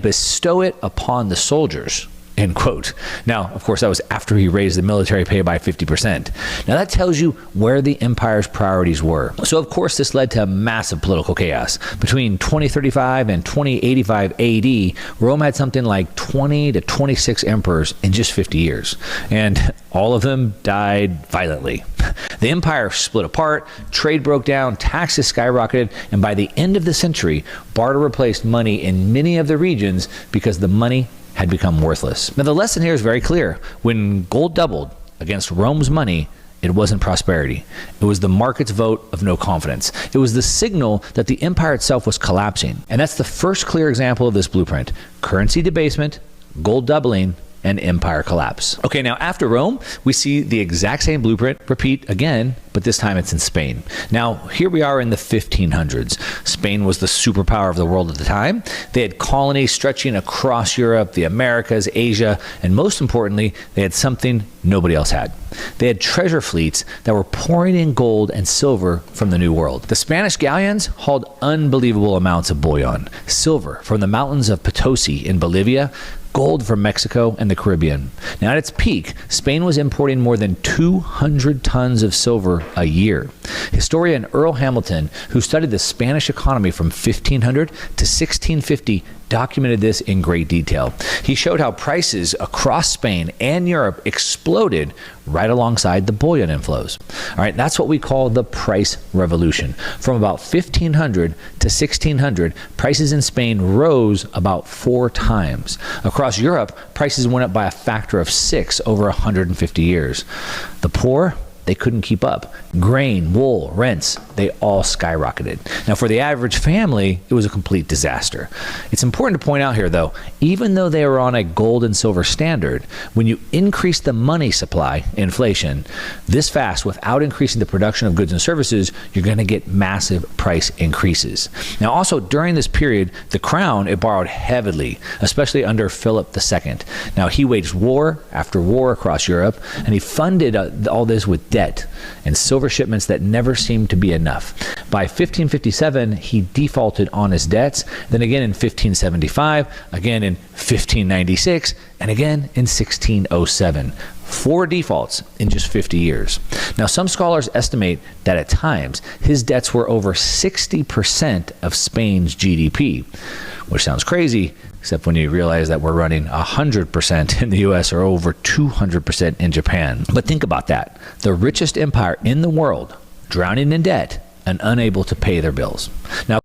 bestow it upon the soldiers, end quote. Now, of course, that was after he raised the military pay by 50%. Now, that tells you where the empire's priorities were. So, of course, this led to massive political chaos. Between 2035 and 2085 AD, Rome had something like 20 to 26 emperors in just 50 years. And all of them died violently. The empire split apart, trade broke down, taxes skyrocketed, and by the end of the century, barter replaced money in many of the regions because the money had become worthless. Now, the lesson here is very clear. When gold doubled against Rome's money, it wasn't prosperity. It was the market's vote of no confidence. It was the signal that the empire itself was collapsing. And that's the first clear example of this blueprint: currency debasement, gold doubling, and empire collapse. Okay, now after Rome, we see the exact same blueprint repeat again, but this time it's in Spain. Now, here we are in the 1500s. Spain was the superpower of the world at the time. They had colonies stretching across Europe, the Americas, Asia, and most importantly, they had something nobody else had. They had treasure fleets that were pouring in gold and silver from the New World. The Spanish galleons hauled unbelievable amounts of bullion, silver from the mountains of Potosi in Bolivia, gold from Mexico and the Caribbean. Now, at its peak, Spain was importing more than 200 tons of silver a year. Historian Earl Hamilton, who studied the Spanish economy from 1500 to 1650, documented this in great detail. He showed how prices across Spain and Europe exploded right alongside the bullion inflows. All right, that's what we call the price revolution. From about 1500 to 1600, prices in Spain rose about 4 times. Across Europe, prices went up by a factor of 6 over 150 years. The poor, they couldn't keep up. Grain, wool, rents, they all skyrocketed. Now, for the average family, it was a complete disaster. It's important to point out here, though, even though they were on a gold and silver standard, when you increase the money supply, inflation, this fast without increasing the production of goods and services, you're going to get massive price increases. Now, also during this period, the crown, it borrowed heavily, especially under Philip II. Now, he waged war after war across Europe, and he funded all this with debt and silver shipments that never seemed to be enough. By 1557, he defaulted on his debts, then again in 1575, again in 1596, and again in 1607. 4 defaults in just 50 years. Now, some scholars estimate that at times his debts were over 60% of Spain's GDP, which sounds crazy, except when you realize that we're running 100% in the US or over 200% in Japan. But think about that. The richest empire in the world, drowning in debt and unable to pay their bills. Now,